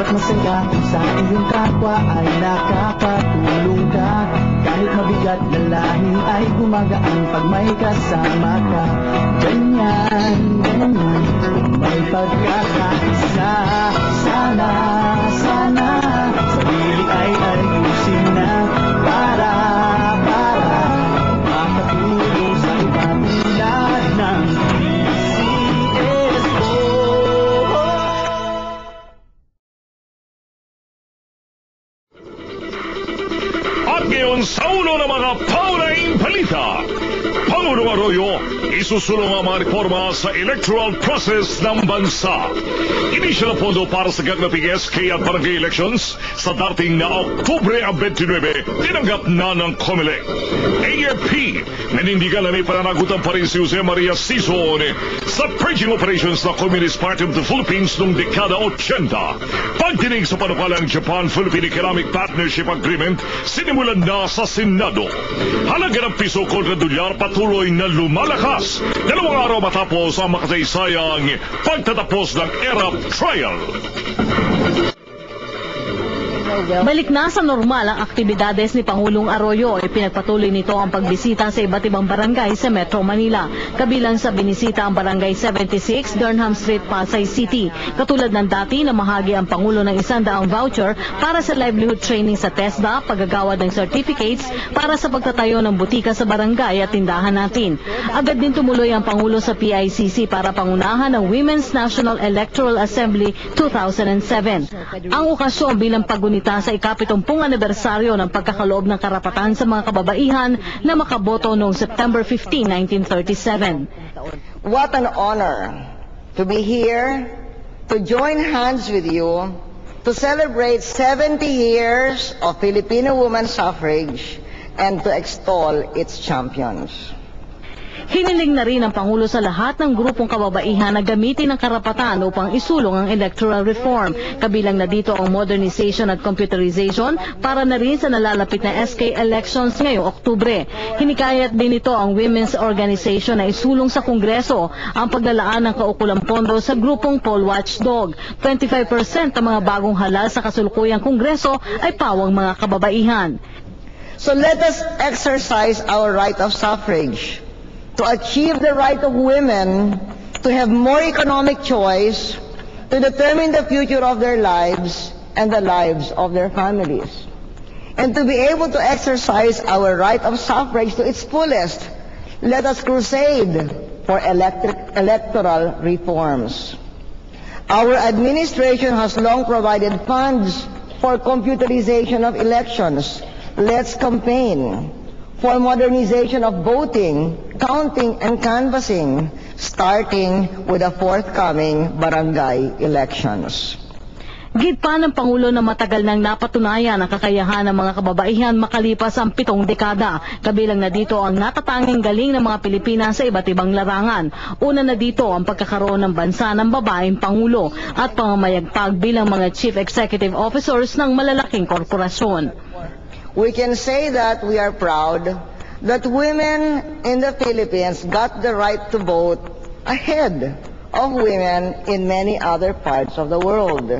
Masaya sa iyong kapwa ay nakakatulong ka. Kahit mabigat na lahi ay gumagaan pag may kasama ka. Ganyan, ganyan, may pagkakaisa. Sana, sana, sarili ay ayusin na para makatulong sa iba tulad ng ngayon sa ulo ng mga paunahing balita, Pangulong Arroyo, isusulong ang mga reforma sa electoral process ng bansa. Inisyal ang pondo para sa gaganaping SK at barangay elections sa dating na Oktubre 29, tinanggap na ng COMELEC. AFP, nanindigan na may pananagutan pa rin si Jose Maria Sison sa purging operations ng Communist Party of the Philippines noong dekada 80. Pagdinig sa panukalang Japan-Philippine Economic Partnership Agreement, sinimulan na sa Senado. Halaga ng piso kontra dolyar patuloy na lumalakas. 2 araw matapos ang makasaysayang pagtatapos ng ERAP trial. Balik na sa normal ang aktibidades ni Pangulong Arroyo. Ipinagpatuloy nito ang pagbisita sa iba't ibang barangay sa Metro Manila. Kabilang sa binisita ang Barangay 76, Durham Street, Pasay City. Katulad ng dati na mahagi ang Pangulo ng 100 voucher para sa livelihood training sa TESDA, paggagawad ng certificates para sa pagtatayo ng butika sa barangay at tindahan natin. Agad din tumuloy ang Pangulo sa PICC para pangunahan ng Women's National Electoral Assembly 2007. Ang okasyon bilang pagunita sa ika-70 anibersaryo ng pagkakaloob ng karapatan sa mga kababaihan na makaboto noong September 15, 1937. What an honor to be here to join hands with you to celebrate 70 years of Filipino women's suffrage and to extol its champions. Hiniling na rin ng Pangulo sa lahat ng grupong kababaihan na gamitin ang karapatan upang isulong ang electoral reform. Kabilang na dito ang modernization at computerization para na rin sa nalalapit na SK elections ngayong Oktubre. Hinikayat din ito ang women's organization na isulong sa Kongreso ang paglalaan ng kaukulang pondo sa grupong Poll Watchdog. 25% ng mga bagong halal sa kasulukuyang Kongreso ay pawang mga kababaihan. So let us exercise our right of suffrage to achieve the right of women to have more economic choice, to determine the future of their lives and the lives of their families, and to be able to exercise our right of suffrage to its fullest. Let us crusade for electoral reforms. Our administration has long provided funds for computerization of elections. Let's campaign for modernization of voting, counting, and canvassing, starting with the forthcoming barangay elections. Gid pa ng Pangulo na matagal nang napatunayan ang kakayahan ng mga kababaihan makalipas ang 7 dekada. Kabilang na dito ang natatanging galing ng mga Pilipina sa iba't ibang larangan. Una na dito ang pagkakaroon ng bansa ng babaeng Pangulo at pamamayagpag bilang mga Chief Executive Officers ng malalaking korporasyon. We can say that we are proud that women in the Philippines got the right to vote ahead of women in many other parts of the world.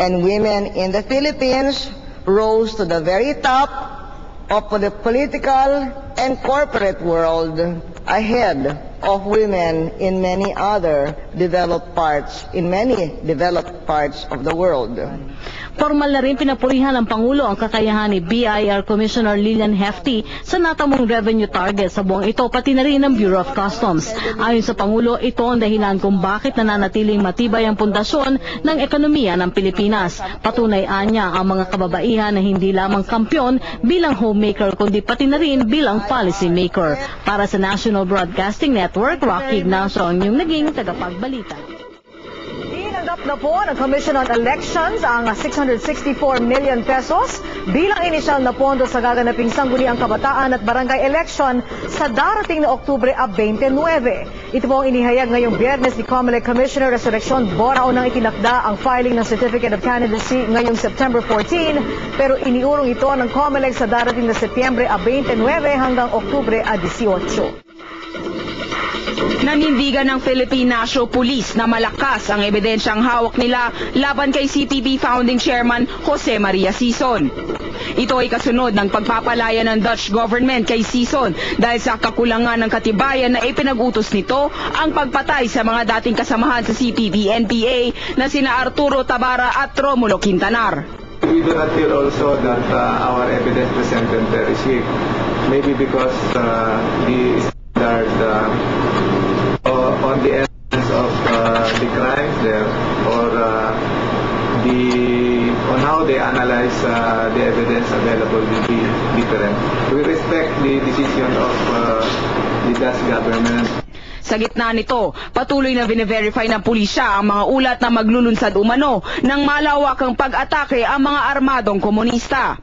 And women in the Philippines rose to the very top of the political and corporate world ahead of women in many developed parts of the world. Formal na rin pinapurihan ng Pangulo ang kakayahan ni BIR Commissioner Lilian Hefty sa natamong revenue target sa buong ito, pati na rin ng Bureau of Customs. Ayon sa Pangulo, ito ang dahilan kung bakit nananatiling matibay ang pundasyon ng ekonomiya ng Pilipinas. Patunay anya ang mga kababaihan na hindi lamang kampyon bilang homemaker kundi pati na rin bilang policy maker. Para sa National Broadcasting Network, Rocky Ignacio ang inyong naging tagapagbalita. Tinanggap na po ng Commission on Elections ang 664 million pesos bilang inisyal na pondo sa gaganaping sangguniang kabataan at barangay election sa darating na Oktubre 29. Ito po ang inihayag ngayong Biyernes ni COMELEC Commissioner Resurrección Borao nang itinakda ang filing ng Certificate of Candidacy ngayong September 14, pero iniurong ito ng COMELEC sa darating na Setyembre 29 hanggang Oktubre 18. Nanindigan ng Philippine National Police na malakas ang ebidensyang hawak nila laban kay CPP Founding Chairman Jose Maria Sison. Ito ay kasunod ng pagpapalaya ng Dutch government kay Sison dahil sa kakulangan ng katibayan na ipinag-utos nito ang pagpatay sa mga dating kasamahan sa CPP-NPA na sina Arturo Tabara at Romulo Quintanar. We do not feel also that our evidence presented very weak. Maybe because the standard on the essence of the crimes there or on how they analyze the evidence available will be different. We respect the decision of the Dutch government. Sa gitna nito, patuloy na bine-verify ng pulisya ang mga ulat na maglulunsad umano ng malawakang pag-atake ang mga armadong komunista.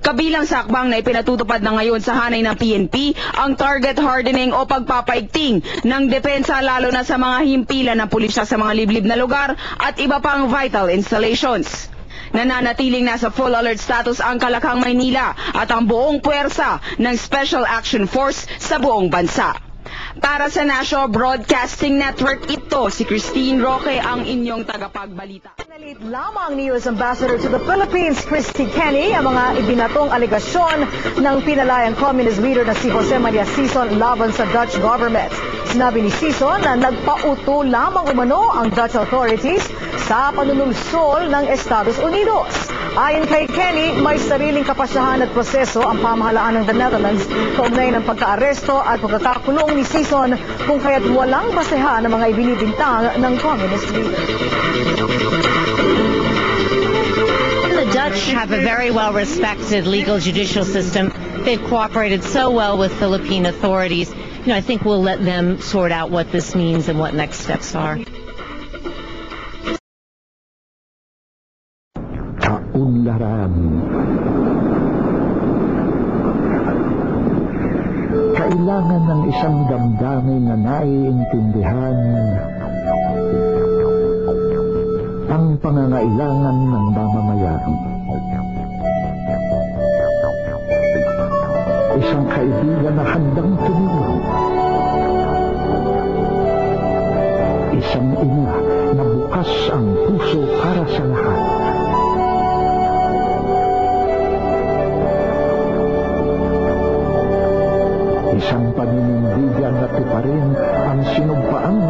Kabilang sa akbang na ipinatutupad na ngayon sa hanay ng PNP ang target hardening o pagpapaigting ng depensa lalo na sa mga himpilan ng pulisya sa mga liblib na lugar at iba pang vital installations. Nananatiling nasa full alert status ang Kalakang Maynila at ang buong puwersa ng Special Action Force sa buong bansa. Para sa National Broadcasting Network, ito si Christine Roque ang inyong tagapagbalita. Pinalit lamang ni U.S. Ambassador to the Philippines, Christy Kenny, ang mga ibinatong alegasyon ng pinalayang communist leader na si Jose Maria Sison laban sa Dutch government. Sinabi ni Sison na nagpauto lamang umano ang Dutch authorities sa panunulsol ng Estados Unidos. Ayon kay Kenny, may sariling kapasyahan at proseso ang pamahalaan ng the Netherlands kaugnay ng pagkaaresto at pagkakakulong ni Sison kung kaya't walang basehan ng mga ibinibintang ng communist leader. The Dutch have a very well-respected legal judicial system. They've cooperated so well with Philippine authorities. I think we'll let them sort out what this means and what next steps are. Kaunlaran. Kailangan ng isang damdamin na naiintindihan ang pangangailangan ng mamamayan. Isang kaibigan na handang tumulong. Isang ina na bukas ang puso para sa lahat. Isang paninindigan na tuparin ang sinugpaang